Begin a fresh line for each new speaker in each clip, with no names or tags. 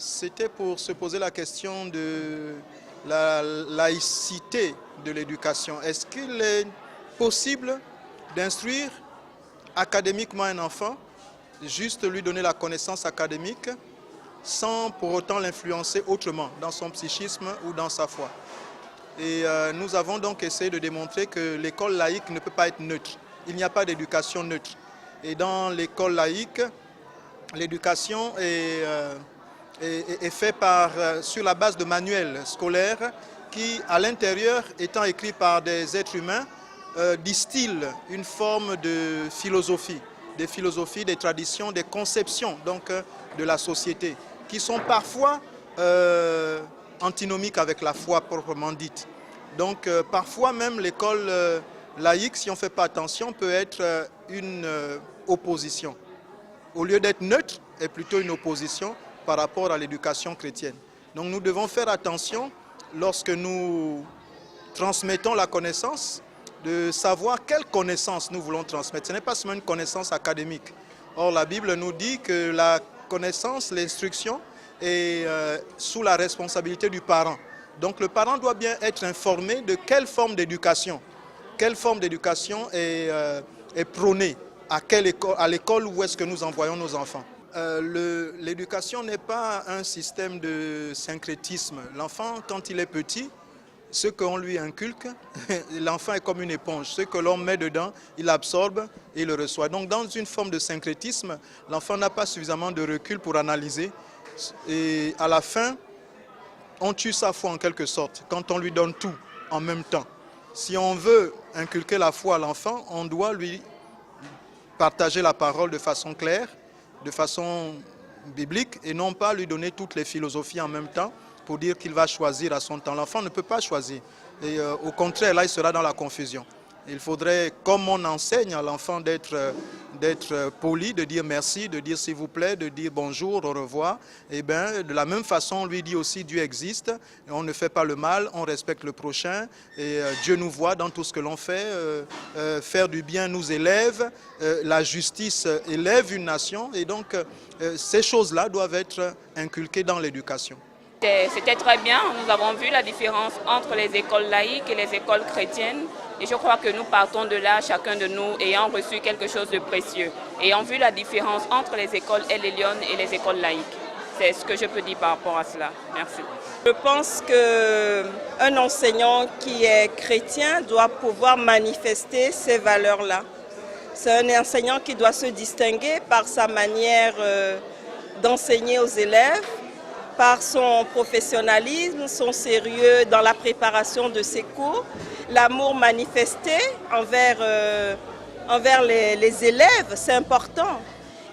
C'était pour se poser la question de la laïcité de l'éducation. Est-ce qu'il est possible d'instruire académiquement un enfant, juste lui donner la connaissance académique, sans pour autant l'influencer autrement dans son psychisme ou dans sa foi? Et nous avons donc essayé de démontrer que l'école laïque ne peut pas être neutre. Il n'y a pas d'éducation neutre. Et dans l'école laïque, l'éducation est faite sur la base de manuels scolaires qui, à l'intérieur, étant écrits par des êtres humains, distillent une forme de philosophie, des traditions, des conceptions donc, de la société, qui sont parfois antinomiques avec la foi proprement dite. Donc parfois même l'école laïque, si on ne fait pas attention, peut être une opposition. Au lieu d'être neutre, est plutôt une opposition par rapport à l'éducation chrétienne. Donc nous devons faire attention lorsque nous transmettons la connaissance, de savoir quelle connaissance nous voulons transmettre. Ce n'est pas seulement une connaissance académique. Or la Bible nous dit que la connaissance, l'instruction est sous la responsabilité du parent. Donc le parent doit bien être informé de quelle forme d'éducation est prônée, à l'école où est-ce que nous envoyons nos enfants. L'éducation n'est pas un système de syncrétisme. L'enfant, quand il est petit, ce qu'on lui inculque, l'enfant est comme une éponge. Ce que l'on met dedans, il absorbe et il le reçoit. Donc dans une forme de syncrétisme, l'enfant n'a pas suffisamment de recul pour analyser. Et à la fin, on tue sa foi en quelque sorte, quand on lui donne tout en même temps. Si on veut inculquer la foi à l'enfant, on doit lui partager la parole de façon claire, de façon biblique, et non pas lui donner toutes les philosophies en même temps pour dire qu'il va choisir à son temps. L'enfant ne peut pas choisir. Et au contraire, là, il sera dans la confusion. Il faudrait, comme on enseigne à l'enfant d'être poli, de dire merci, de dire s'il vous plaît, de dire bonjour, au revoir. Et bien, de la même façon, on lui dit aussi Dieu existe, et on ne fait pas le mal, on respecte le prochain, et Dieu nous voit dans tout ce que l'on fait. Faire du bien nous élève, la justice élève une nation, et donc ces choses-là doivent être inculquées dans l'éducation.
C'était très bien, nous avons vu la différence entre les écoles laïques et les écoles chrétiennes. Et je crois que nous partons de là, chacun de nous ayant reçu quelque chose de précieux, ayant vu la différence entre les écoles Elélion et les écoles laïques. C'est ce que je peux dire par rapport à cela. Merci.
Je pense qu'un enseignant qui est chrétien doit pouvoir manifester ces valeurs-là. C'est un enseignant qui doit se distinguer par sa manière d'enseigner aux élèves, par son professionnalisme, son sérieux dans la préparation de ses cours, l'amour manifesté envers les élèves, c'est important.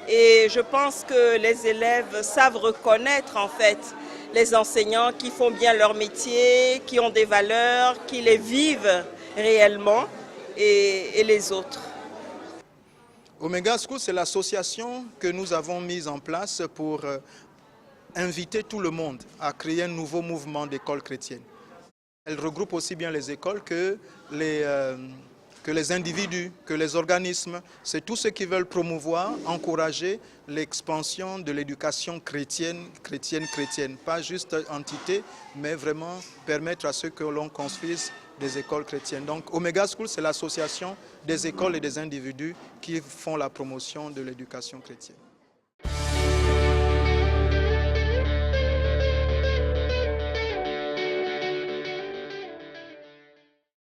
Et je pense que les élèves savent reconnaître en fait les enseignants qui font bien leur métier, qui ont des valeurs, qui les vivent réellement et les autres.
Omega School, c'est l'association que nous avons mise en place pour inviter tout le monde à créer un nouveau mouvement d'école chrétienne. Elle regroupe aussi bien les écoles que les individus, que les organismes. C'est tous ceux qui veulent promouvoir, encourager l'expansion de l'éducation chrétienne. Pas juste entité, mais vraiment permettre à ceux que l'on construise des écoles chrétiennes. Donc Omega School, c'est l'association des écoles et des individus qui font la promotion de l'éducation chrétienne.